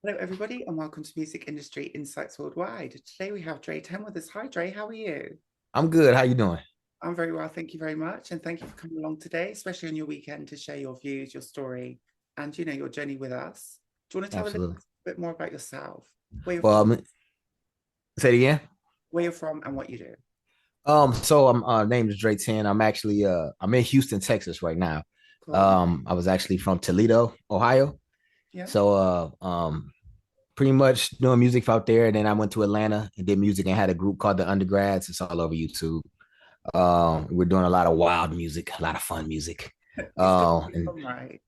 Hello, everybody, and welcome to Music Industry Insights Worldwide. Today we have Dray-10 with us. Hi, Dray, how are you? I'm good. How you doing? I'm very well, thank you very much. And thank you for coming along today, especially on your weekend, to share your views, your story, and your journey with us. Do you want to tell a little Absolutely. bit more about yourself, where you're Well, from, say it again. and what you do? So I'm name is Dray-10. I'm in Houston, Texas right now. Cool. I was actually from Toledo, Ohio. Yeah. So pretty much doing music out there. And then I went to Atlanta and did music and had a group called the Undergrads. It's all over YouTube. We're doing a lot of wild music, a lot of fun music. It's got to be And fun, right?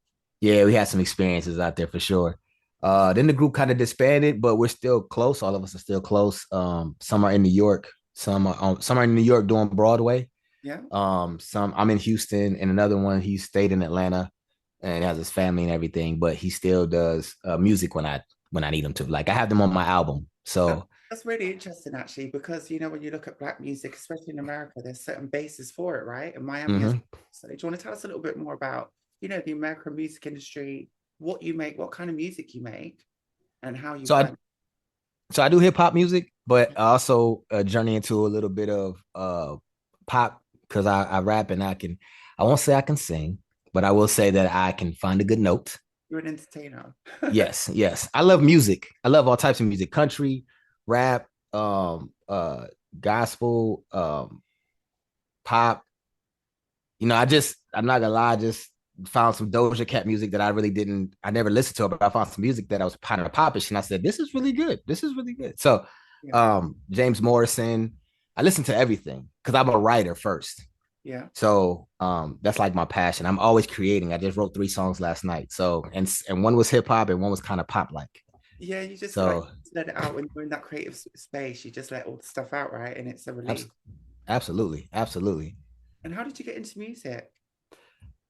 yeah, we had some experiences out there for sure. Then the group kind of disbanded, but we're still close. All of us are still close. Some are in New York. Some are in New York doing Broadway. Yeah. Some I'm in Houston, and another one he stayed in Atlanta and has his family and everything. But he still does music when I need him to. Like I have them on my album. That, So that's really interesting, actually, because when you look at Black music, especially in America, there's certain bases for it, right? And Miami is. mhm. So, do you want to tell us a little bit more about, the American music industry, what you make, what kind of music you make, and how you so I find? so I do hip hop music, but I also journey into a little bit of pop because I rap and I won't say I can sing, but I will say that I can find a good note. You're an entertainer. Yes, yes. I love music. I love all types of music, country, rap, gospel, pop. I'm not gonna lie, I just found some Doja Cat music that I never listened to it, but I found some music that I was kind of popish, and I said, this is really good. This is really good. So, Yeah, James Morrison, I listen to everything because I'm a writer first. yeah, So, that's like my passion. I'm always creating. I just wrote 3 songs last night. So, and one was hip hop and one was kind of pop like. yeah. You just like So, let it out when you're in that creative space. You just let all the stuff out, right? And it's a abs- relief. absolutely, absolutely. And how did you get into music?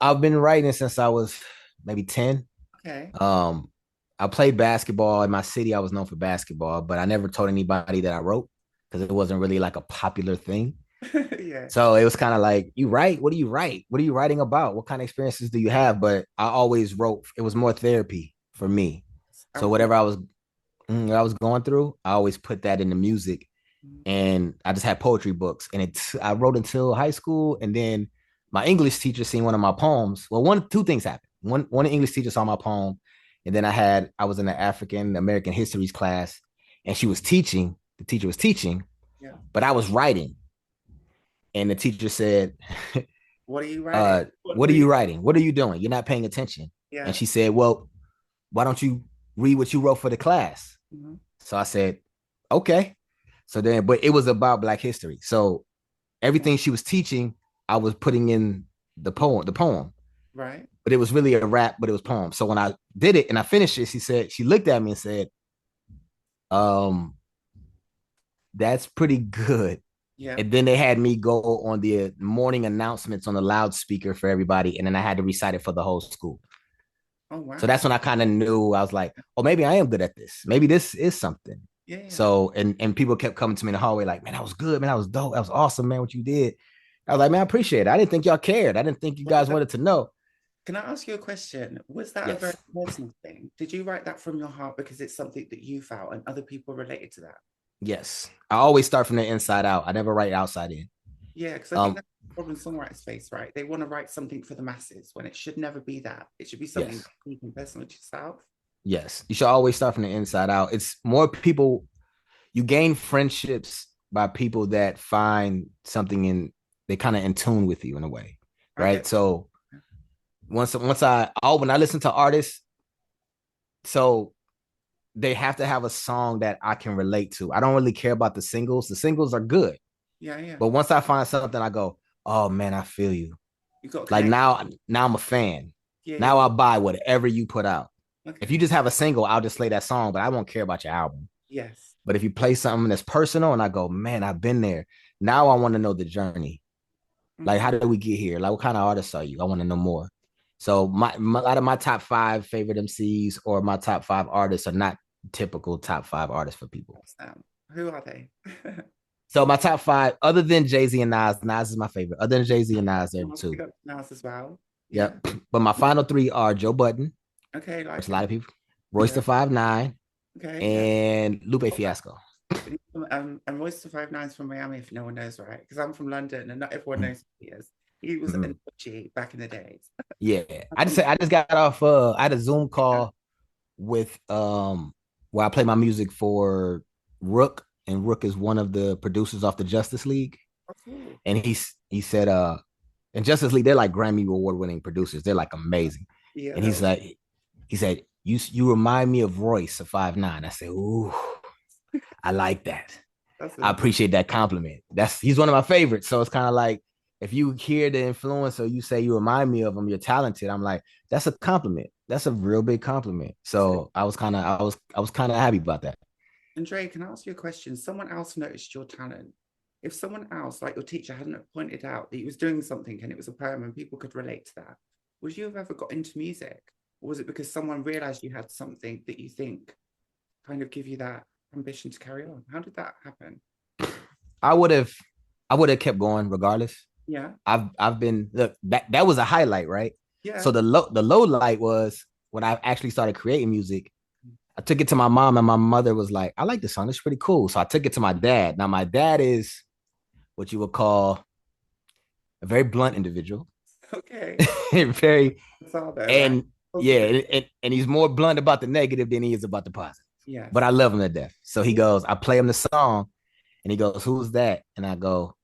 I've been writing since I was maybe 10. Okay. Um, I played basketball in my city. I was known for basketball, but I never told anybody that I wrote because it wasn't really like a popular thing. Yeah. So it was kind of like, you write? What do you write? What are you writing about? What kind of experiences do you have? But I always wrote. It was more therapy for me. I So was gonna. what I was going through, I always put that into music. And I just had poetry books, and I wrote until high school, and then my English teacher seen one of my poems. Well, two things happened. One English teacher saw my poem, and then I was in the African American histories class, and she was teaching. The teacher was teaching, Yeah. but I was writing, and the teacher said, What are you writing? What "What are read? you writing? What are you doing? You're not paying attention." And Yeah. she said, "Well, why don't you read what you wrote for the class?" Mhm. So I said, "Okay." So then, but it was about Black history. So Yeah. everything she was teaching, I was putting in the poem. Right. But it was really a rap, but it was poem. So when I did it and I finished it, she looked at me and said, um, that's pretty good. Yeah. And then they had me go on the morning announcements on the loudspeaker for everybody. And then I had to recite it for the whole school. Oh So wow. that's when I kind of knew I was like, oh, maybe I am good at this. Maybe this is something. Yeah. Yeah. So and people kept coming to me in the hallway like, man, that was good, man. That was dope. That was awesome, man. What you did. I was like, man, I appreciate it. I didn't think y'all cared. I didn't think you Was guys that, wanted to know. can I ask you a question? Was that a very Yes. personal thing? Did you write that from your heart because it's something that you felt and other people related to that? Yes. I always start from the inside out. I never write outside in. Yeah, because I think Um, that's the problem songwriters face, right? They want to write something for the masses when it should never be that. It should be something yes. you can personal to yourself. Yes. You should always start from the inside out. It's more people, you gain friendships by people that find something they kind of in tune with you in a way. I Right. get So when I listen to artists, so they have to have a song that I can relate to. I don't really care about the singles. The singles are good. yeah, yeah. But once I find something, I go, oh man, I feel you. You got to Like connect. now I'm a fan. Yeah, Now yeah. I'll buy whatever you put out. If you Okay. just have a single, I'll just play that song, but I won't care about your album. Yes. But if you play something that's personal and I go, man, I've been there. Now I want to know the journey. Like, how Hmm. did we get here? Like, what kind of artists are you? I want to know more. So a lot of my top 5 favorite MCs or my top 5 artists are not typical top 5 artists for people. Who are they? So my top 5, other than Jay-Z and Nas, Nas is my favorite. Other than Jay-Z and Nas, there are I'll pick two. up Nas as well. Yeah. Yep. But my final 3 are Joe Budden, Okay, which like a lot him. of people, Royce Yeah. the 5'9", Okay, yeah. and Lupe Fiasco. And Royce the 5'9" from Miami, if no one knows, right? Because I'm from London and not everyone knows who he is. He was Mm-hmm. an OG back in the days. Yeah, I just got off. I had a Zoom call with where I play my music for Rook, and Rook is one of the producers off the Justice League. Oh, cool. And he said in Justice League they're like Grammy award winning producers. They're like amazing. Yeah, And he said you remind me of Royce of 5'9". I said, ooh, I like that. that's I amazing. appreciate that compliment. He's one of my favorites. So it's kind of like if you hear the influence or you say you remind me of him, you're talented. I'm like, that's a compliment. That's a real big compliment. So I was kind of happy about that. And Dre, can I ask you a question? Someone else noticed your talent. If someone else, like your teacher, hadn't pointed out that he was doing something and it was a poem and people could relate to that, would you have ever got into music? Or was it because someone realized you had something that you think kind of give you that ambition to carry on? How did that happen? I would have I would have kept going regardless. Yeah, I've been look that was a highlight, right? yeah. So the low light was when I actually started creating music. I took it to my mom, and my mother was like, "I like this song. It's pretty cool." So I took it to my dad. Now my dad is what you would call a very blunt individual, Okay. very It's all there, right? and yeah, Positive. and he's more blunt about the negative than he is about the positive. But Yes. I love him to death. So he Yeah. goes, I play him the song, and he goes, "Who's that?" And I go,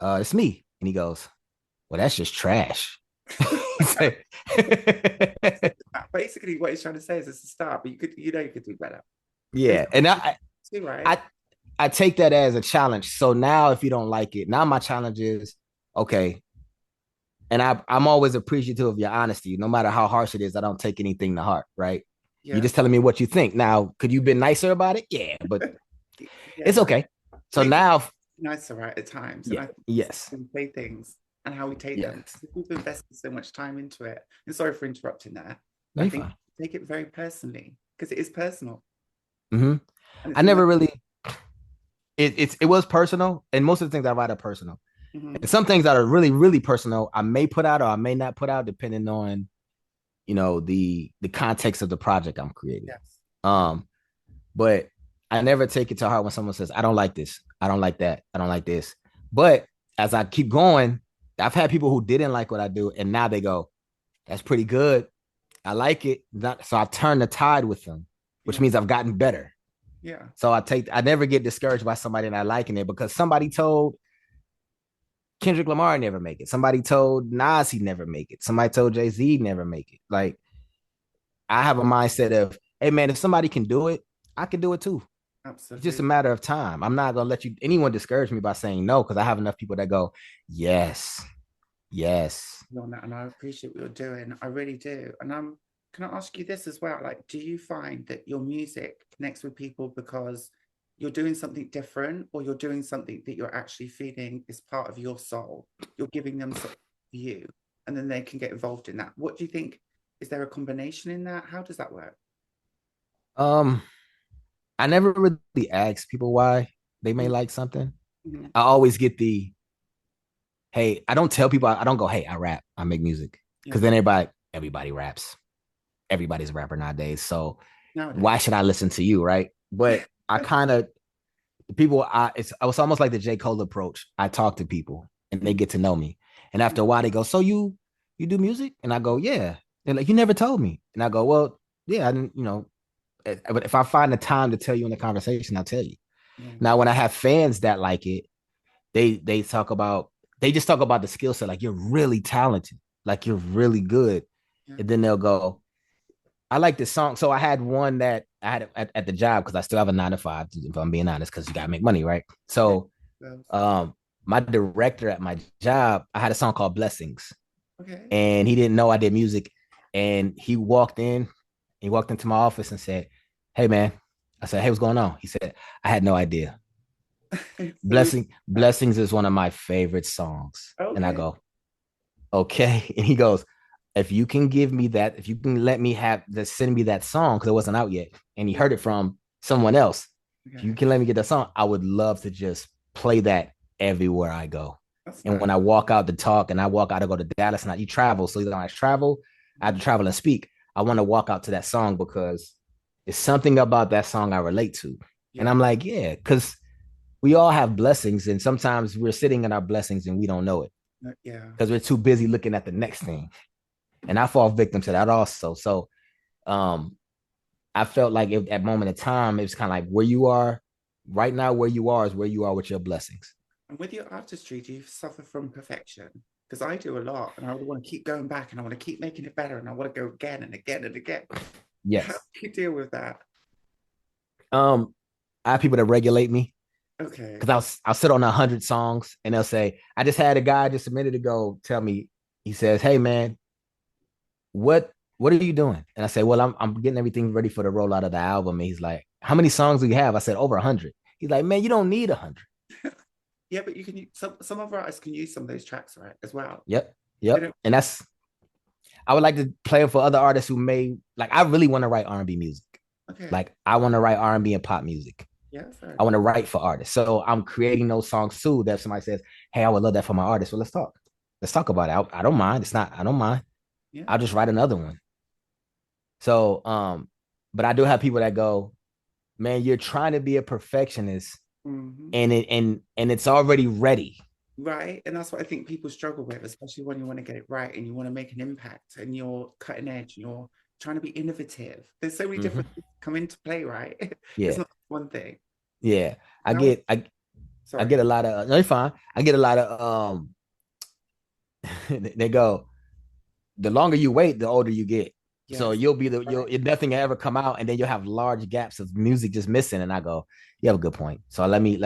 "It's me." And he goes, "Well, that's just trash." He said, Basically, what he's trying to say is it's a start, but you could do better. It's "Yeah," and too, right? I I take that as a challenge. So now, if you don't like it, now my challenge is okay. And I'm always appreciative of your honesty, no matter how harsh it is. I don't take anything to heart, right? You're Yeah. just telling me what you think. Now, could you be nicer about it? Yeah, but Yeah, it's no. okay. So People now, are nicer, right, at times. And yeah, I think yes, we say things and how we take them. yes, We've invested so much time into it. And sorry for interrupting there. no, I you're think fine. take it very personally because it is personal. Mm-hmm. And I it's never really. It was personal, and most of the things I write are personal. Mhm. And some things that are really really personal, I may put out or I may not put out, depending on the context of the project I'm creating. Yes. Um, but I never take it to heart when someone says, I don't like this, I don't like that, I don't like this. But as I keep going, I've had people who didn't like what I do, and now they go, that's pretty good. I like it. So I turn the tide with them, which Yeah. means I've gotten better. Yeah. So I never get discouraged by somebody not liking it because somebody told Kendrick Lamar never make it. Somebody told Nas he never make it. Somebody told Jay-Z never make it. Like I have a mindset of, hey man, if somebody can do it, I can do it too. It's just a Absolutely. matter of time. I'm not gonna let anyone discourage me by saying no, because I have enough people that go, yes, yes. On that, and I appreciate what you're doing. I really do. And can I ask you this as well? Like, do you find that your music connects with people because you're doing something different, or you're doing something that you're actually feeling is part of your soul? You're giving them something for you, and then they can get involved in that. What do you think? Is there a combination in that? How does that work? Um, I never really ask people why they may like something. Mm-hmm. I always get the, hey, I don't tell people, I don't go, hey, I rap, I make music. Because Yeah. then everybody raps. Everybody's a rapper nowadays. So Nowadays. why should I listen to you? Right. But I kind of, people, it's almost like the J. Cole approach. I talk to people and they get to know me. And after a while, they go, so you do music? And I go, yeah. They're like, you never told me. And I go, well, yeah, I didn't, but if I find the time to tell you in the conversation, I'll tell you. Yeah. Now, when I have fans that like it, they talk about they just talk about the skill set, like you're really talented, like you're really good. Yeah. And then they'll go, I like this song. So I had one that I had at the job because I still have a 9 to 5, if I'm being honest, because you gotta make money, right? So Yeah. my director at my job, I had a song called Blessings. Okay. And he didn't know I did music. And he walked into my office and said, hey man. I said, hey, what's going on? He said, I had no idea. Blessings is one of my favorite songs. And I Okay. go, okay. And he goes, if you can give me that, if you can let me send me that song, because it wasn't out yet, and he heard it from someone else. Okay. If you can let me get that song, I would love to just play that everywhere I go. That's and nice. when I walk out to talk, and I walk out to go to Dallas, and you travel, so either I travel, I have to travel and speak. I want to walk out to that song because it's something about that song I relate to. And Yeah. I'm like, yeah, because we all have blessings, and sometimes we're sitting in our blessings and we don't know it Yeah. because we're too busy looking at the next thing. And I fall victim to that also. So um I felt like at that moment of time, it was kind of like where you are right now, where you are is where you are with your blessings. And with your artistry, do you suffer from perfection? Because I do a lot, and I want to keep going back, and I want to keep making it better, and I want to go again and again and again. How Yes. do you deal with that? I have people that regulate me Okay. because I'll sit on 100 songs and they'll say, I just had a guy just a minute ago tell me, he says, hey man, what are you doing? And I say, well, I'm getting everything ready for the rollout of the album. And he's like, how many songs do you have? I said, over 100. He's like, man, you don't need 100. Yeah, but you can use some of our artists can use some of those tracks, right, as well. Yep. They Yep. don't. And that's, I would like to play for other artists who may, like, I really want to write R&B music. Okay. Like, I want to write R&B and pop music. Yeah, fair I want to enough. write for artists. So I'm creating those songs too that somebody says, hey, I would love that for my artist. Well, let's talk. Let's talk about it. I don't mind. It's not, I don't mind. Yeah. I'll just write another one. So, but I do have people that go, man, you're trying to be a perfectionist Hmm. and it's already ready. Right. And that's what I think people struggle with, especially when you want to get it right and you want to make an impact and you're cutting edge and you're trying to be innovative. There's so many Mm-hmm. different things come into play, right? It's Yeah. not one thing. Yeah. I How, get I sorry. get a lot of no, you're fine. I get a lot of they go, the longer you wait, the older you get. So Yes. you'll nothing will ever come out, and then you'll have large gaps of music just missing. And I go, you have a good point. So let me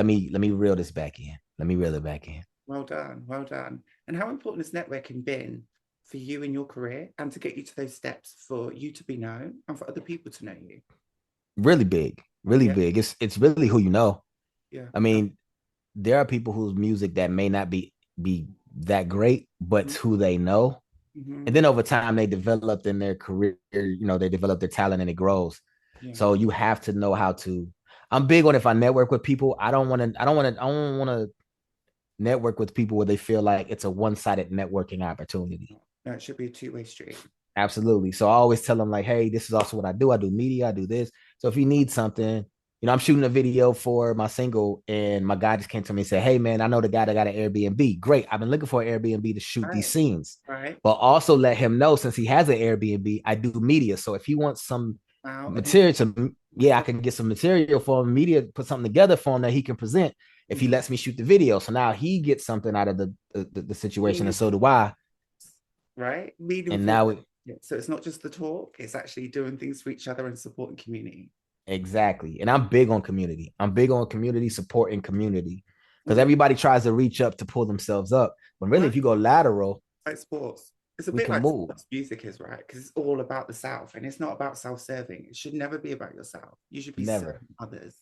reel this back in. Let me reel it back in. Well done. Well done. And how important has networking been for you in your career and to get you to those steps for you to be known and for other people to know you? Really big, really Yeah. big. It's really who you know. Yeah. I mean, there are people whose music that may not be that great, but who they know. And Mm-hmm. then over time they developed in their career, they develop their talent and it grows. Yeah. So you have to know how to. I'm big on if I network with people, I don't want to network with people where they feel like it's a one-sided networking opportunity. No, it should be a two-way street. Absolutely. So I always tell them like, hey, this is also what I do. I do media, I do this. So if you need something, I'm shooting a video for my single, and my guy just came to me and said, hey man, I know the guy that got an Airbnb. Great. I've been looking for an Airbnb to shoot these Right. scenes. Right. But also let him know, since he has an Airbnb, I do media. So if he wants some Wow. material to, yeah, I can get some material for him, media, put something together for him that he can present if he Mhm. lets me shoot the video. So now he gets something out of the situation, and Meaningful, so do I. right? And Meaningful. now Yeah. So it's not just the talk, it's actually doing things for each other and supporting community. exactly. And I'm big on community. I'm big on community support and community, because Mm. everybody tries to reach up to pull themselves up. But really, Right. if you go lateral, Like sports. It's a we bit can like move. sports music is, right? Because it's all about the self and it's not about self-serving. It should never be about yourself. You should be Never. serving others,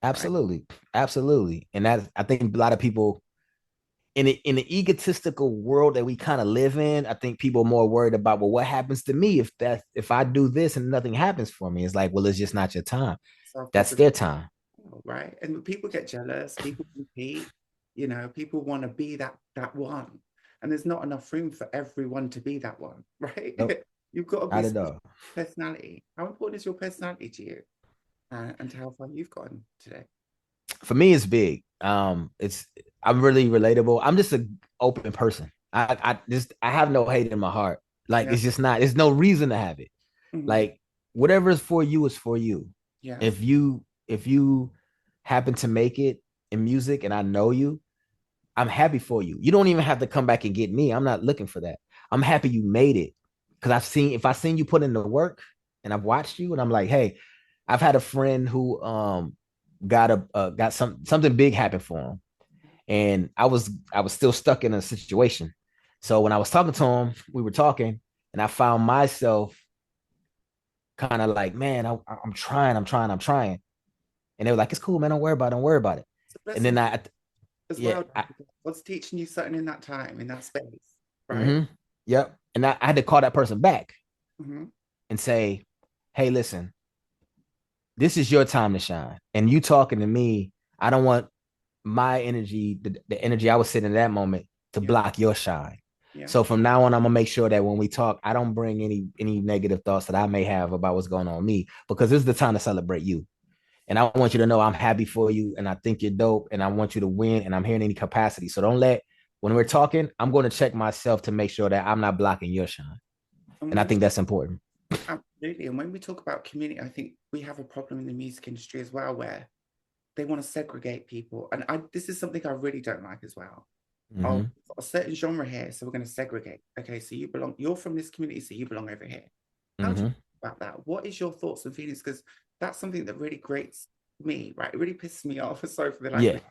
right? Absolutely. Absolutely. And that, I think a lot of people in the egotistical world that we kind of live in, I think people are more worried about, well, what happens to me if I do this and nothing happens for me? It's like, well, it's just not your time. That's Self-preservation, their time. right? And people get jealous, people compete, people want to be that one. And there's not enough room for everyone to be that one, right? Nope. You've got to be Not at special all. personality. How important is your personality to you and to how far you've gotten today? For me, it's big. It's I'm really relatable. I'm just an open person. I have no hate in my heart. Like, Yeah. it's just not. There's no reason to have it. Mhm. Like, whatever is for you is for you. Yes. If you happen to make it in music and I know you, I'm happy for you. You don't even have to come back and get me. I'm not looking for that. I'm happy you made it, because I've seen you put in the work and I've watched you, and I'm like, hey, I've had a friend who got something big happen for him, and I was still stuck in a situation. So when I was talking to him, we were talking, and I found myself kind of like, man, I'm trying, and they were like, it's cool, man, don't worry about it, don't worry about it. It's a And blessing then for I, as yeah, well. What's teaching you something in that time, in that space, right? mm-hmm, yep, and I had to call that person back Hmm. and say, hey, listen, this is your time to shine, and you talking to me, I don't want my energy, the energy I was sitting in that moment, to Yeah. block your shine. Yeah. So from now on, I'm gonna make sure that when we talk, I don't bring any negative thoughts that I may have about what's going on with me, because this is the time to celebrate you. And I want you to know I'm happy for you and I think you're dope and I want you to win and I'm here in any capacity. So don't let, when we're talking, I'm going to check myself to make sure that I'm not blocking your shine. And And I when we think that's important. absolutely, and when we talk about community, I think we have a problem in the music industry as well, where they want to segregate people, and this is something I really don't like as well. Oh, Mm-hmm. a certain genre here, so we're going to segregate. Okay, so you're from this community, so you belong over here. How do you Mm-hmm. think about that? What is your thoughts and feelings? Because that's something that really grates me, right? It really pisses me off. Sorry for the Yeah. language.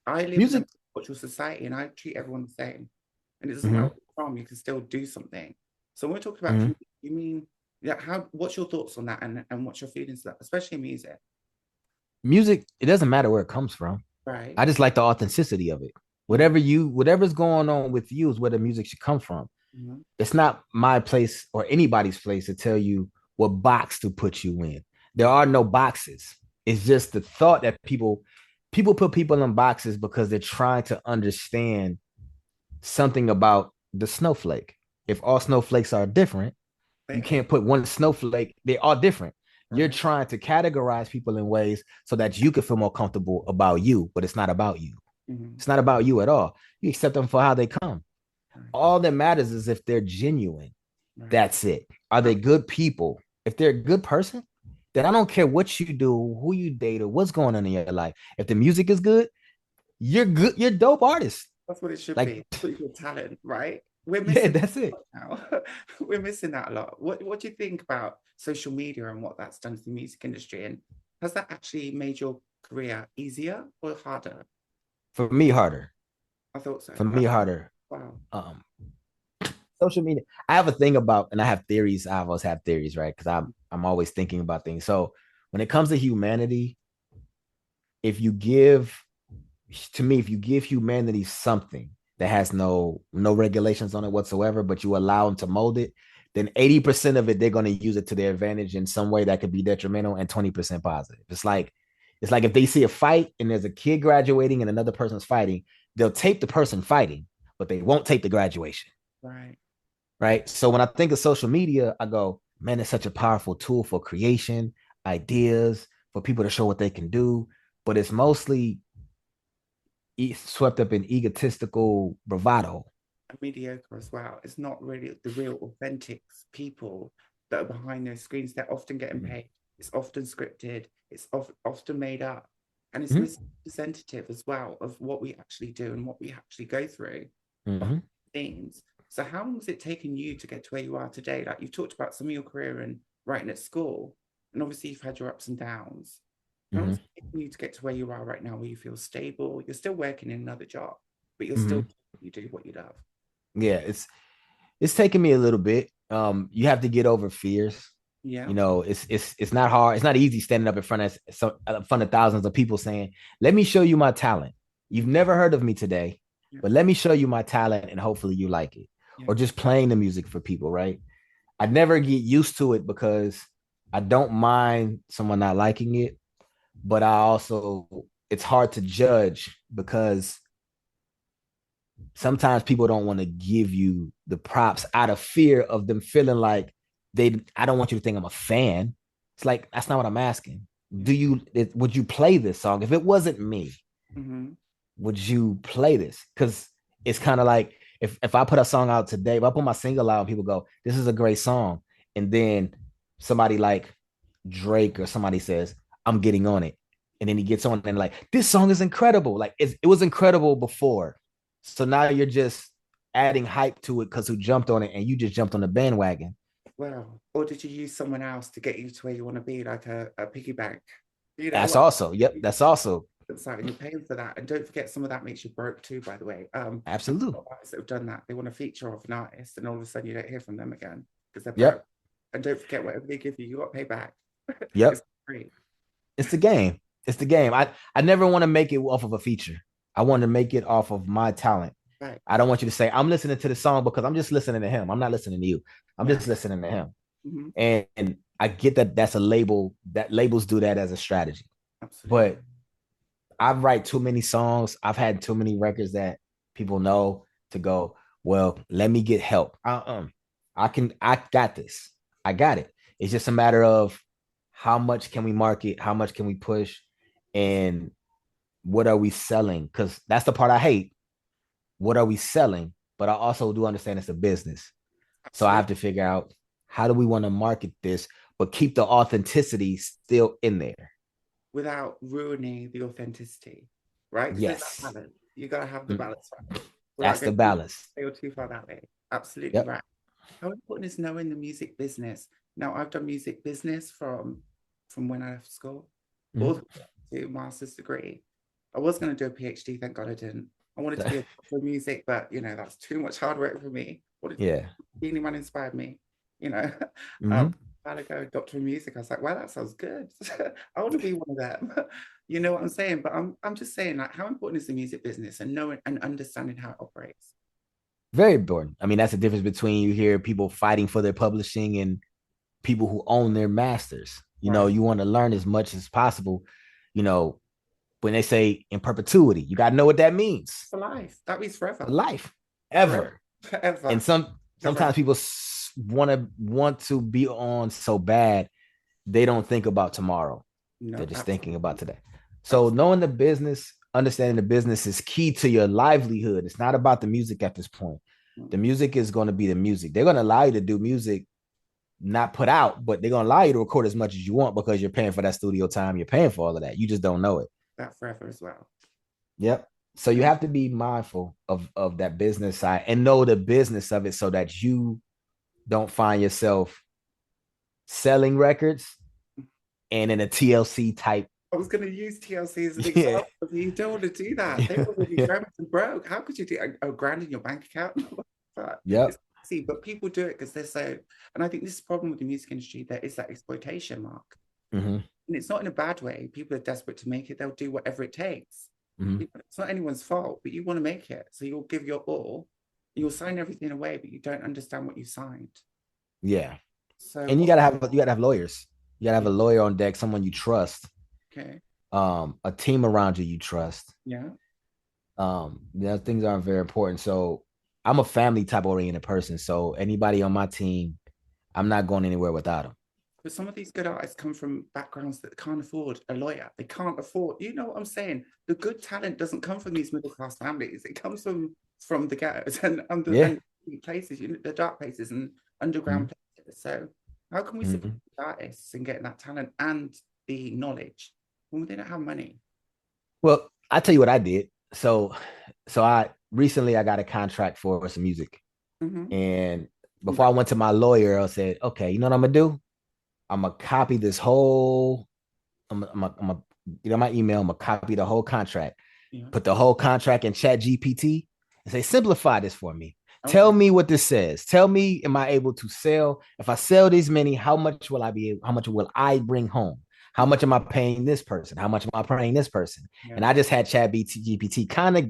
I live in a Music. cultural society and I treat everyone the same. And it doesn't matter Mm-hmm. where you're from, you can still do something. So when we're talking about Mm-hmm. community, you mean, yeah, what's your thoughts on that, and what's your feelings of that, especially in music, Music, it doesn't matter where it comes from. right? I just like the authenticity of it. Mm-hmm. Whatever's going on with you is where the music should come from. Mm-hmm. It's not my place or anybody's place to tell you what box to put you in. There are no boxes. It's just the thought that people put people in boxes because they're trying to understand something about the snowflake. If all snowflakes are different, They you are, can't put one snowflake. They are different. You're right? trying to categorize people in ways so that you can feel more comfortable about you, but it's not about you. Mm-hmm. It's not about you at all. You accept them for how they come. Right, All that matters is if they're genuine. right. That's it. Are they good people? If they're a good person, then I don't care what you do, who you date, or what's going on in your life. If the music is good, you're good. You're a dope artist. That's what it should Like, be. Put your talent, right? We're yeah, missing that's it. that now. We're missing that a lot. What do you think about social media and what that's done to the music industry? And has that actually made your career easier or harder? For me, harder. I thought so. For me, harder. Wow. Um, Social media. I have a thing about, and I have theories. I always have theories, right? Because I'm always thinking about things. So when it comes to humanity, if you give to me, if you give humanity something that has no regulations on it whatsoever, but you allow them to mold it, then 80% of it they're going to use it to their advantage in some way that could be detrimental, and 20% positive. It's like if they see a fight and there's a kid graduating and another person's fighting, they'll tape the person fighting, but they won't tape the graduation. Right. Right. So when I think of social media, I go, man, it's such a powerful tool for creation, ideas, for people to show what they can do. But it's mostly swept up in egotistical bravado. And mediocre as well. It's not really the real authentic people that are behind those screens. They're often getting Mm-hmm. paid. It's often scripted. It's often made up. And it's Mm-hmm. misrepresentative as well of what we actually do and what we actually go through Mm-hmm. behind the scenes. So how long has it taken you to get to where you are today? Like you've talked about some of your career and writing at school, and obviously you've had your ups and downs. How long Mm-hmm. has it taken you to get to where you are right now, where you feel stable? You're still working in another job, but you're Mm-hmm. still you do what you love. Yeah, it's taken me a little bit. You have to get over fears. Yeah. You know, it's not hard. It's not easy standing up in front of thousands of people saying, "Let me show you my talent. You've never heard of me today, Yeah. but let me show you my talent, and hopefully you like it." Yeah. Or just playing the music for people, right? I never get used to it because I don't mind someone not liking it, but I also it's hard to judge because sometimes people don't want to give you the props out of fear of them feeling like I don't want you to think I'm a fan. It's like that's not what I'm asking. Yeah. Would you play this song if it wasn't me? Mm-hmm. Would you play this? Because it's kind of like if I put a song out today, if I put my single out and people go, this is a great song, and then somebody like Drake or somebody says, I'm getting on it. And then he gets on and like, this song is incredible. Like it was incredible before. So now you're just adding hype to it because who jumped on it and you just jumped on the bandwagon. Well, or did you use someone else to get you to where you want to be, like a piggy bank? You know, That's like also, yep, that's also it's like, and you're paying for that. And don't forget, some of that makes you broke too, by the way. I've absolute. got artists that have done that. They want to feature off an artist, and all of a sudden you don't hear from them again because they're broke. Yep. And don't forget, whatever they give you, you got to pay back. It's Yep. free. It's the game. It's the game. I never want to make it off of a feature. I want to make it off of my talent. Right. I don't want you to say, I'm listening to the song because I'm just listening to him. I'm not listening to you. I'm Right. just listening to him. Mm-hmm. And I get that that's a label, that labels do that as a strategy. Absolutely. But I write too many songs. I've had too many records that people know to go, Well, let me get help. I got this. I got it. It's just a matter of how much can we market, how much can we push, and what are we selling? Because that's the part I hate. What are we selling? But I also do understand it's a business. So I Absolutely. have to figure out how do we want to market this, but keep the authenticity still in there. Without ruining the authenticity, right? Because there's that Yes. balance. You got to have the balance right without That's the going balance. too far that way. Absolutely Yep. right. How important is knowing the music business? Now, I've done music business from when I left school all the Mhm. way to master's degree. I was going to do a PhD, thank God I didn't. I wanted to be a doctor of music, but that's too much hard work for me. What Yeah. Beanie Man inspired me, you know. Hmm. A while ago, Doctor of Music. I was like, wow, that sounds good. I want to be one of them. You know what I'm saying? But I'm just saying, like, how important is the music business and knowing and understanding how it operates? Very important. I mean, that's the difference between you hear people fighting for their publishing and people who own their masters. Right. You want to learn as much as possible. You know, when they say in perpetuity, you got to know what that means. For life. That means For forever. life, Forever. ever. And Forever. sometimes Correct. people want to be on so bad they don't think about tomorrow. They're No, just thinking about absolutely. today. So Absolutely. knowing the business, understanding the business is key to your livelihood. It's not about the music at this point. The music is going to be the music. They're going to allow you to do music not put out, but they're going to allow you to record as much as you want because you're paying for that studio time. You're paying for all of that. You just don't know it. That forever as well. Yep. So you And have to be mindful of that business side and know the business of it so that you don't find yourself selling records and in a TLC type. I was going to use TLC as an Yeah. example. You don't want to do that. They were really Yeah. grabbing and broke. How could you do a grand in your bank account? But it's Yep. see, but people do it because they're so. And I think this is the problem with the music industry. There is that exploitation mark, Hmm. and it's not in a bad way. People are desperate to make it. They'll do whatever it takes. Hmm. It's not anyone's fault, but you want to make it, so you'll give your all. You'll sign everything away, but you don't understand what you signed. Yeah. So And what? you gotta have lawyers. You gotta have Yeah, a lawyer on deck, someone you trust, okay. a team around you trust. Yeah. Things aren't very important. So I'm a family type oriented person. So anybody on my team, I'm not going anywhere without them. But some of these good artists come from backgrounds that can't afford a lawyer. They can't afford, you know what I'm saying? The good talent doesn't come from these middle class families. It comes from the ghettos and Yeah. and places, the dark places and underground places. So how can we support Mm-hmm. artists in getting that talent and the knowledge when they don't have money? Well, I tell you what I did. So I recently I got a contract for some music. Mm-hmm. And before I Congrats. went to my lawyer, I said, okay, you know what I'm gonna do? I'm gonna copy this whole, my email, I'm gonna copy the whole contract, Yeah. put the whole contract in Chat GPT and say, simplify this for me. Tell Okay. me what this says. Tell me, am I able to sell? If I sell these many, how much will I be able, how much will I bring home? How much am I paying this person? How much am I paying this person? Yeah. And I just had Chat GPT kind of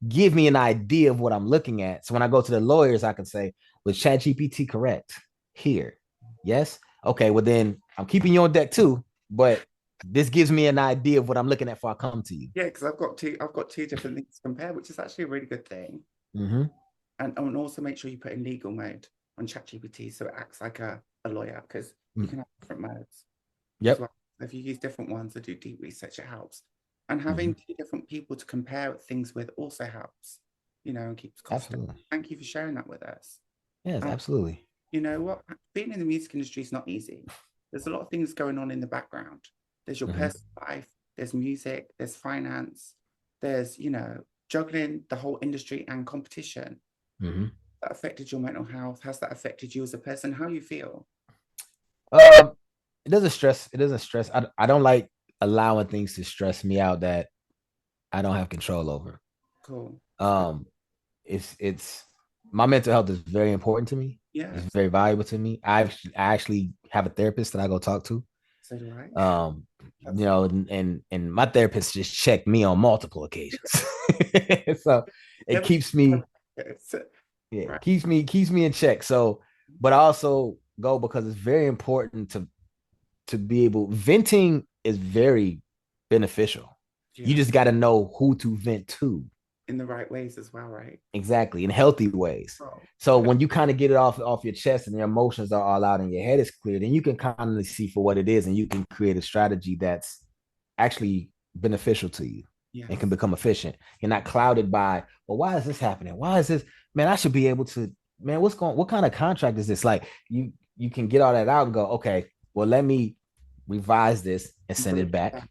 give me an idea of what I'm looking at. So when I go to the lawyers, I can say, was Chat GPT correct here? Yes. Okay. Well, then I'm keeping you on deck too, but this gives me an idea of what I'm looking at before I come to you. Yeah, because I've got two different things to compare, which is actually a really good thing. Mm-hmm. And also make sure you put in legal mode on ChatGPT so it acts like a lawyer because you Mm. can have different modes as Yep. well. If you use different ones to do deep research, it helps. And Mm-hmm. having two different people to compare things with also helps, and keeps costs down. Absolutely. Thank you for sharing that with us. Yes, Um, absolutely. you know what? Being in the music industry is not easy. There's a lot of things going on in the background. There's your Mm-hmm. personal life, there's music, there's finance, there's, juggling the whole industry and competition. Mm-hmm. That affected your mental health? Has that affected you as a person? How you feel? Um, it doesn't stress. It doesn't stress. I don't like allowing things to stress me out that I don't have control over. Cool. It's good. Um, it's my mental health is very important to me. It's Yes. very valuable to me. I actually have a therapist that I go talk to. So do I. Um, That's good. and my therapist just checked me on multiple occasions. So it Never. keeps me, yeah, Right. keeps me in check. So, but I also go because it's very important to be able venting is very beneficial. You Yeah. just got to know who to vent to. in the right ways as well, right? Exactly, in healthy ways. Oh, So when you kind of get it off your chest and your emotions are all out and your head is clear, then you can kind of see for what it is, and you can create a strategy that's actually beneficial to you and can yes. become efficient. You're not clouded by, well, why is this happening? Why is this? Man, I should be able to, man, what kind of contract is this? Like you can get all that out and go, okay, well, let me revise this and send Break it it back. down.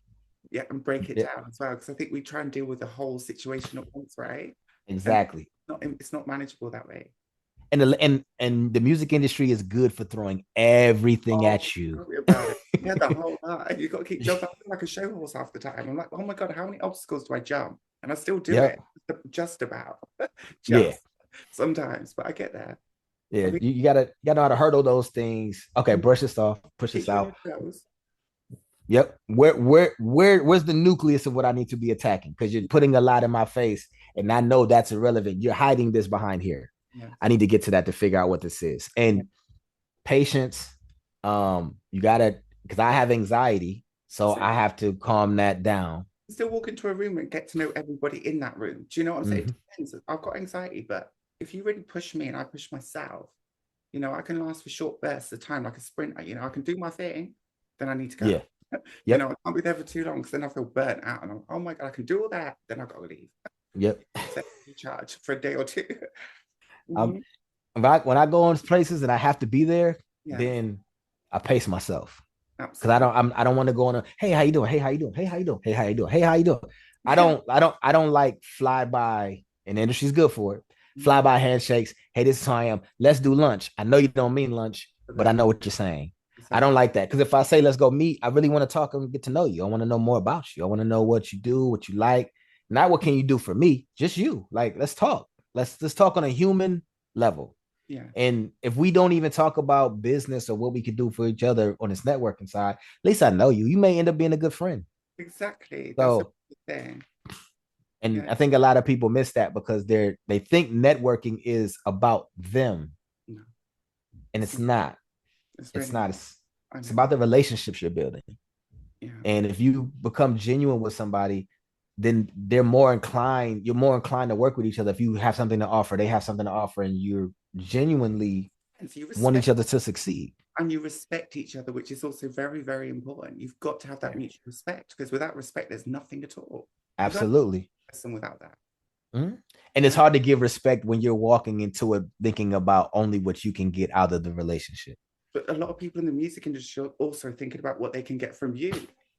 Yeah, and break it Yeah, down as well, because I think we try and deal with the whole situation at once, right? And exactly. it's not manageable that way. And the music industry is good for throwing everything Oh, at you. tell me about it. Yeah, the whole lot. You got to keep jumping. I feel like a show horse half the time. I'm like, oh my God, how many obstacles do I jump? And I still do Yep. it. Just about. Yeah. Just sometimes, but I get there. I Yeah. think You gotta know how to hurdle those things. Okay, brush this off, push this keep you on out. your toes. Yep. Where's the nucleus of what I need to be attacking? Because you're putting a lot in my face, and I know that's irrelevant. You're hiding this behind here. Yes. I need to get to that to figure out what this is. Yeah. And patience. You gotta, because I have anxiety, so So I have to calm that down. still walk into a room and get to know everybody in that room. Do you know what I'm saying? Mhm. It depends. I've got anxiety, but if you really push me and I push myself, I can last for short bursts of time like a sprinter. I can do my thing, then I need to go. Yeah. Yep. I can't be there for too long because then I feel burnt out and I'm, oh my God, I can do all that. Then I've got to leave. Yep. Set recharge for a day or two. Um, Mhm. when I go in places and I have to be there, Yeah, then I pace myself because absolutely. I don't want to go on a, hey, how you doing? Hey, how you doing? Hey, how you doing? Hey, how you doing? Hey, how you doing? Yeah. I don't like fly by, and the industry's good for it. Fly Mhm. by handshakes. Hey, this is how I am. Let's do lunch. I know you don't mean lunch, For but I that. know what you're saying. I don't Exactly. like that because if I say let's go meet, I really want to talk and get to know you. I want to know more about you. I want to know what you do, what you like. Not what can you do for me, just you. Like let's talk. Let's talk on a human level. Yeah, And if we don't even talk about business or what we could do for each other on this networking side, at least I know you. You may end up being a good friend. exactly. That's a So, good thing. and Yeah. I think a lot of people miss that because they think networking is about them, No, and it's it's not. not. It's It's really not. not. I It's know. about the relationships you're building. Yeah. And if you become genuine with somebody, then they're more inclined. You're more inclined to work with each other if you have something to offer. They have something to offer, and you're genuinely And so you want respect each other to succeed. and you respect each other, which is also very, very important. You've got to have that Yeah, mutual respect because without respect, there's nothing at all. You don't absolutely. listen without that. Mhm. And it's Yeah. hard to give respect when you're walking into it thinking about only what you can get out of the relationship. But a lot of people in the music industry are also thinking about what they can get from you.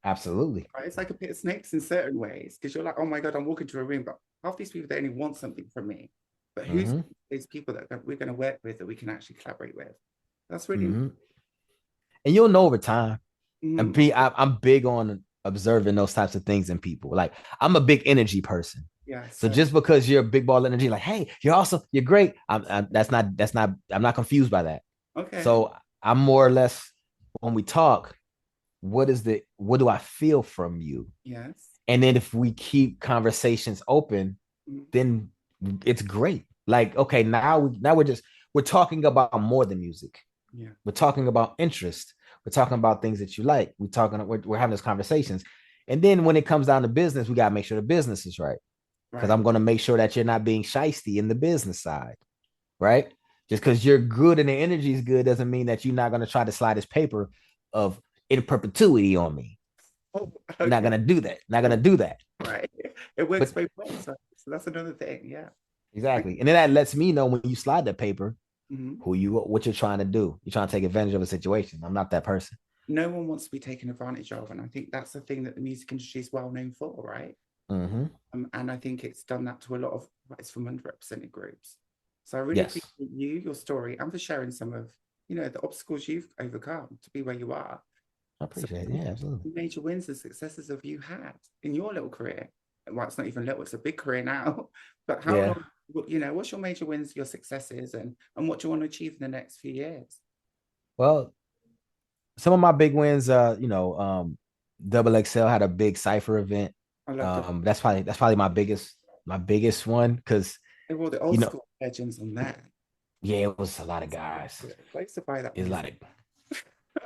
Absolutely. Right? It's like a pit of snakes in certain ways because you're like, oh my God, I'm walking to a room, but half these people, they only want something from me. But who's Hmm. these people that we're going to work with that we can actually collaborate with? That's really important. Hmm. And you'll know over time. And Mhm. I'm big on observing those types of things in people. Like I'm a big energy person. Yeah. So So, just because you're a big ball energy, like, hey, you're awesome, you're great. I'm not confused by that. okay. So I'm more or less when we talk, what do I feel from you? Yes. And then if we keep conversations open, Mhm. then it's great. Like, okay, now we're talking about more than music. Yeah. We're talking about interest. We're talking about things that you like. We're having those conversations. And then when it comes down to business, we gotta make sure the business is right. Because Right. I'm gonna make sure that you're not being shisty in the business side, right? Just because you're good and the energy is good doesn't mean that you're not gonna try to slide this paper of in perpetuity on me. Oh, Not okay. gonna do that. Not gonna do that. Right. It works But both ways. So that's another thing. Yeah. I, exactly. And then that lets me know when you slide that paper mhm. what you're trying to do. You're trying to take advantage of a situation. I'm not that person. No one wants to be taken advantage of. And I think that's the thing that the music industry is well known for, right? Mm-hmm. And I think it's done that to a lot of rights from underrepresented groups. So I really Yes. appreciate you, your story, and for sharing some of, the obstacles you've overcome to be where you are. I So appreciate it. Yeah, absolutely. major wins and successes have you had in your little career? Well, it's not even little, it's a big career now. But how Yeah. long, what's your major wins, your successes, and what do you want to achieve in the next few years? Well, some of my big wins, Double XL had a big Cypher event. I love the That's probably my biggest one because all the you old know, school legends on that. yeah, it was a lot of guys. I used to buy that It was a lot music. of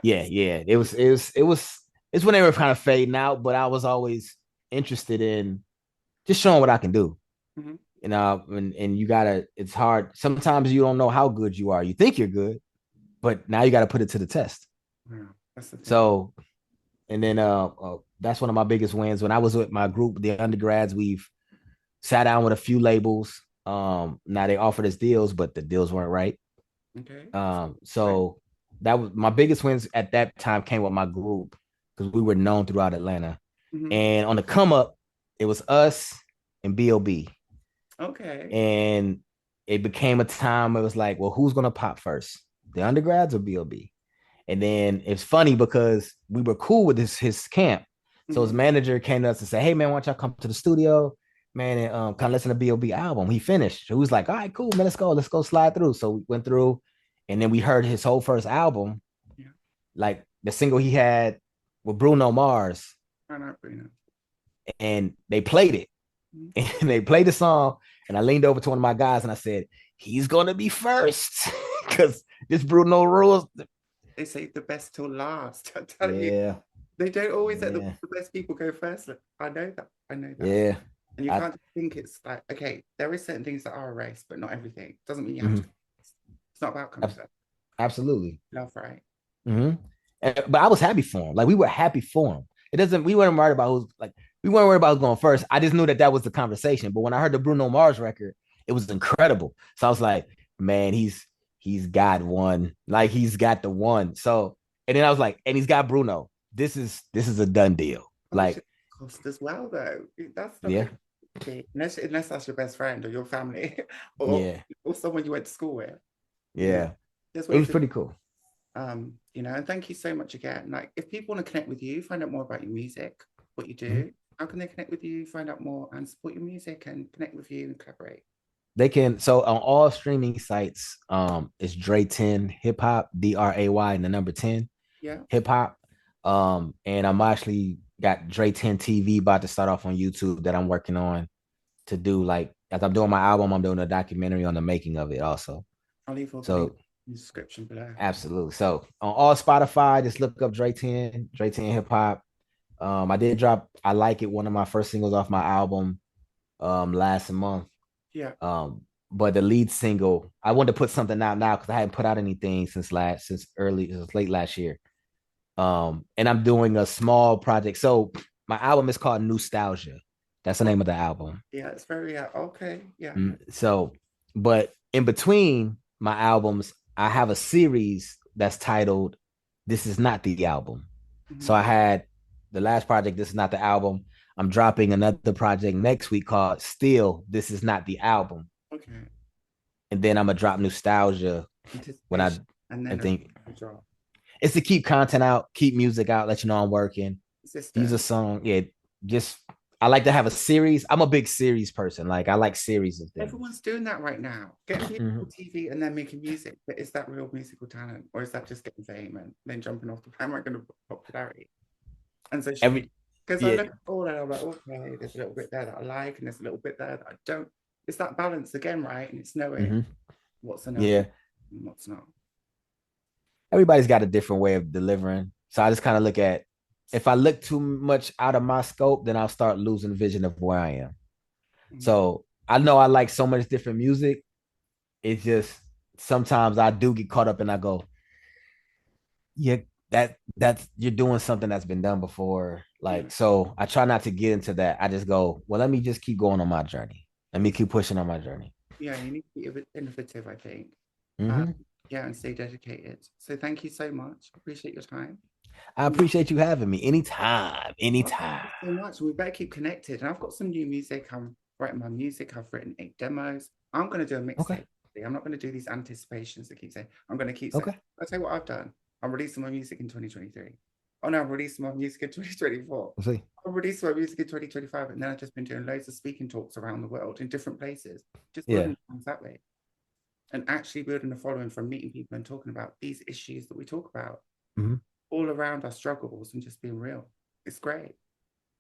yeah. It's when they were kind of fading out, but I was always interested in just showing what I can do. Mhm. You know, and you gotta, it's hard. Sometimes you don't know how good you are. You think you're good, but now you gotta put it to the test. Yeah, that's the thing. So, and then that's one of my biggest wins. When I was with my group, the undergrads, we've sat down with a few labels. Now they offered us deals, but the deals weren't right. Okay. Right. So that was my biggest wins at that time came with my group because we were known throughout Atlanta. Mhm. And on the come up, it was us and B.O.B. Okay. And it became a time it was like, well, who's gonna pop first? The undergrads or B.O.B.? And then it's funny because we were cool with his camp. So his Mhm. manager came to us and said, hey man, why don't y'all come to the studio, man, and kind of listen to B.O.B. album. He finished. So he was like, all right, cool, man, let's go slide through. So we went through, and then we heard his whole first album, Yeah. like the single he had with Bruno Mars, I know, Bruno. and they played it. Mhm. And they played the song, and I leaned over to one of my guys and I said, he's gonna be first. Because this Bruno rules. They say the best till last. I'm telling you, Yeah, they don't always let yeah, the best people go first. Like, I know that. I know that. yeah. And you I can't just think it's like, okay, there is certain things that are a race, but not everything. Doesn't mean you have to. mhm, It's not about coming first. absolutely. Love, right? Mhm. But I was happy for him. Like we were happy for him. It doesn't. We weren't worried about who's like. We weren't worried about who's going first. I just knew that that was the conversation. But when I heard the Bruno Mars record, it was incredible. So I was like, man, he's got one. Like he's got the one. So and then I was like, and he's got Bruno. This is a done deal. Oh, it Like should cost as well, though. That's not yeah, going to be, unless that's your best friend or your family yeah, or someone you went to school with. You know, yeah. there's It ways was to, pretty cool. and thank you so much again. Like, if people want to connect with you, find out more about your music, what you Mhm. do, how can they connect with you, find out more and support your music and connect with you and collaborate? They can so on all streaming sites, it's Dray-10 hip hop, Dray and the number 10 Yeah. hip hop. And I'm actually got Dray-10 TV about to start off on YouTube that I'm working on to do like as I'm doing my album, I'm doing a documentary on the making of it also. I'll leave all the links So in the description below. absolutely. So on all Spotify, just look up Dray-10, Dray-10 hip hop. I did drop I Like It, one of my first singles off my album last month. Yeah. Um, but the lead single, I wanted to put something out now because I hadn't put out anything since late last year. And I'm doing a small project. So my album is called Nostalgia. That's the Oh, name of the album. yeah, it's very okay. Yeah. So, but in between my albums, I have a series that's titled "This Is Not the Album." So Mhm. I had the last project. This is not the album. I'm dropping another project next week called "Still This Is Not the Album," Okay. and then I'm gonna drop Nostalgia when Anticipation and I then think a draw. it's to keep content out, keep music out, let you know I'm working. Use a Consistent. song. Yeah, just I like to have a series. I'm a big series person. Like I like series of things. Everyone's doing that right now, getting people Mhm. on TV and then making music. But is that real musical talent, or is that just getting fame and then jumping off the bandwagon of popularity and social media? Every Because I yeah, look at all and I'm like, okay, there's a little bit there that I like, and there's a little bit there that I don't. It's that balance again, right? And it's knowing mhm, what's enough yeah. and what's not. Everybody's got a different way of delivering. So I just kind of look at if I look too much out of my scope, then I'll start losing vision of where I am. Mm. So I know I like so much different music. It's just sometimes I do get caught up and I go, yeah, that's you're doing something that's been done before. Yeah, Like, so I try not to get into that. I just go, well, let me just keep going on my journey. Let me keep pushing on my journey. yeah, you need to be a bit innovative, I think. Um, Hmm. yeah, and stay dedicated. So thank you so much. Appreciate your time. I appreciate you having me anytime, Oh, thank anytime. you so much. We better keep connected. And I've got some new music. I'm writing my music. I've written 8 demos. I'm going to do a Okay. mixtape. I'm not going to do these anticipations that keep saying, I'm going to keep saying, Okay. I'll tell you what I've done. I'm releasing my music in 2023. Oh no, I'm releasing my music in 2024. We'll see. I'm releasing my music in 2025. And then I've just been doing loads of speaking talks around the world in different places, just Yeah. building things that way and actually building a following from meeting people and talking about these issues that we talk about Hmm. all around our struggles and just being real. It's great.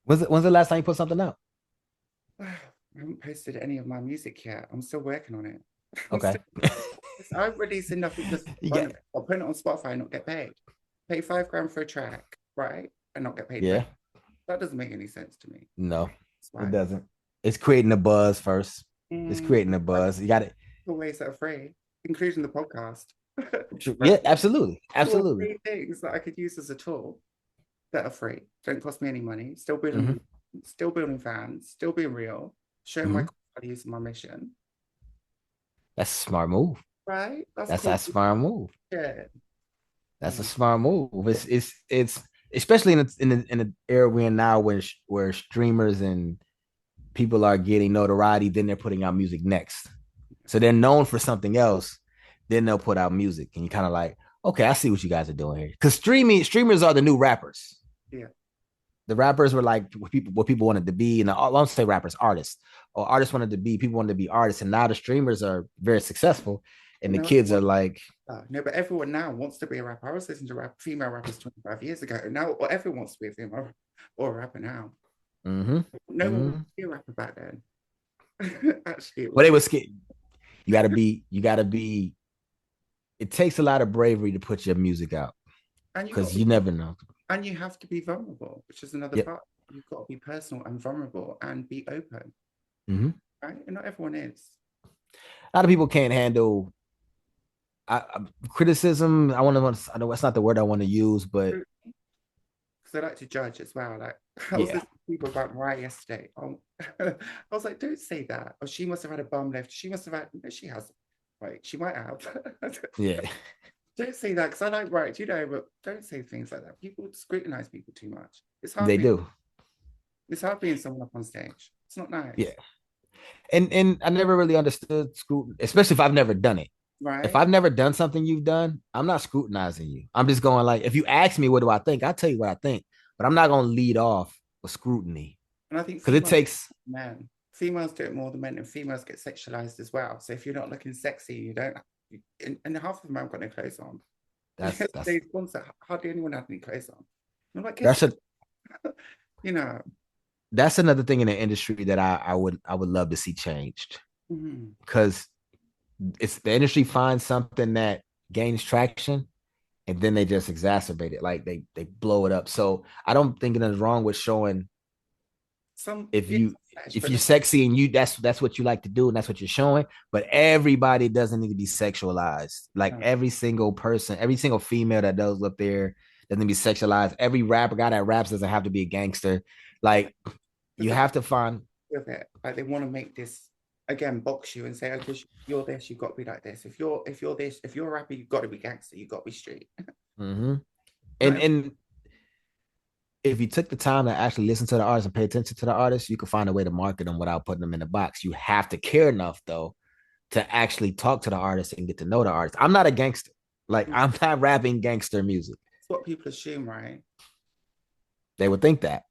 When's the last time you put something out? I haven't posted any of my music yet. I'm still working on it. I'm Okay. still, I've released nothing just You for fun got of it. I'll put it on Spotify and not get paid. Pay 5 grand for a track, right? And not get paid for yeah. it. That doesn't make any sense to me. No, That's it why. doesn't. It's creating a buzz first. It's Mm, creating a like buzz. You got it. the ways that are free, including the podcast. Yeah, absolutely. Two or Absolutely. three things that I could use as a tool that are free, don't cost me any money, Hmm. still building fans, still being real, showing my Hmm. values and my mission. That's a smart move. Right? That's That's cool. a smart move. Yeah. That's a Mm. smart move. It's especially in the era we're in now, where streamers and people are getting notoriety, then they're putting out music next. So they're known for something else, then they'll put out music, and you kind of like, okay, I see what you guys are doing here. Because streamers are the new rappers. Yeah. The rappers were like what people wanted to be, and I won't say rappers, artists, or artists wanted to be. People wanted to be artists, and now the streamers are very successful, and But the no, kids are like, no, but everyone now wants to be a rapper. I was listening to female rappers 25 years ago. Now everyone wants to be a female or a rapper now. mm-hmm, No one mm-hmm. wanted to be a rapper back then. Actually, it Well, was they were scared. You gotta be. It takes a lot of bravery to put your music out and you got because to you be never know. and you have to be vulnerable, which is another Yep. part. You've got to be personal and vulnerable and be open, Mm-hmm. right? And not everyone is. A lot of people can't handle criticism. I know that's not the word I want to use, but Because they like to judge as well. Like I was yeah, listening to people about Mariah yesterday. I was like, don't say that. Oh, she must have had a bum lift. She must have had. No, she has. Right, she might have. yeah, Don't say that because I like right, but don't say things like that. People scrutinize people too much. they do. It's hard being someone up on stage. It's not Yeah, nice, and I never really understood scrutiny, especially if I've never done it. If right? I've never done something you've done, I'm not scrutinizing you. I'm just going like, if you ask me what do I think, I'll tell you what I think, but I'm not gonna lead off with scrutiny And I think because it takes. females do it more than men, and females get sexualized as well. So if you're not looking sexy, you don't. And half of them haven't got no clothes on. That's Today's sponsor, hardly anyone had any clothes on. I'm like, that's a you know. that's another thing in the industry that I would love to see changed Mhm. because it's the industry finds something that gains traction and then they just exacerbate it, like they blow it up. So I don't think there's wrong with showing Some if yes, you if but you're sexy and you that's what you like to do and that's what you're showing, but everybody doesn't need to be sexualized. Like no. every single person, every single female that does up there doesn't be sexualized. Every rapper guy that raps doesn't have to be a gangster. Like Because you they have to find. with it. Like they want to make this again box you and say, okay, you're this, you've got to be like this. If you're this, if you're a rapper, you've got to be gangster, you've got to be street. Mm-hmm. Not And if you took the time to actually listen to the artist and pay attention to the artist, you could find a way to market them without putting them in the box. You have to care enough though to actually talk to the artist and get to know the artist. I'm not a gangster. Like it's I'm not rapping gangster music. what people assume, right? They would think that.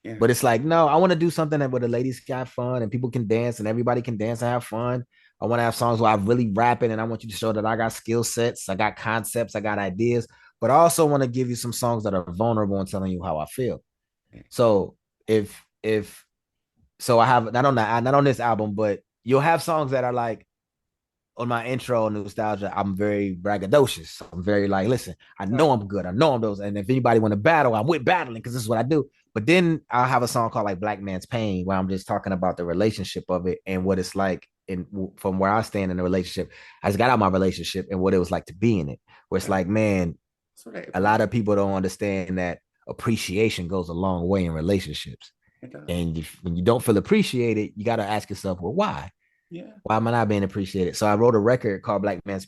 Yeah. But it's like, no, I want to do something that where the ladies can have fun and people can dance and everybody can dance and have fun. I want to have songs where I really rap it and I want you to show that I got skill sets, I got concepts, I got ideas, but I also want to give you some songs that are vulnerable and telling you how I feel. Yeah. So if so I have not on this album, but you'll have songs that are like on my intro nostalgia, I'm very braggadocious. I'm very like, listen, I know I'm good. I know I'm those. And if anybody want to battle, I'm with battling because this is what I do. But then I'll have a song called like Black Man's Pain, where I'm just talking about the relationship of it and what it's like in from where I stand in the relationship. I just got out of my relationship and what it was like to be in it. Where it's like, man, It's a relatable. lot of people don't understand that appreciation goes a long way in relationships. It does. And when you don't feel appreciated, you got to ask yourself, well, why? Yeah. Why am I not being appreciated? So I wrote a record called Black Man's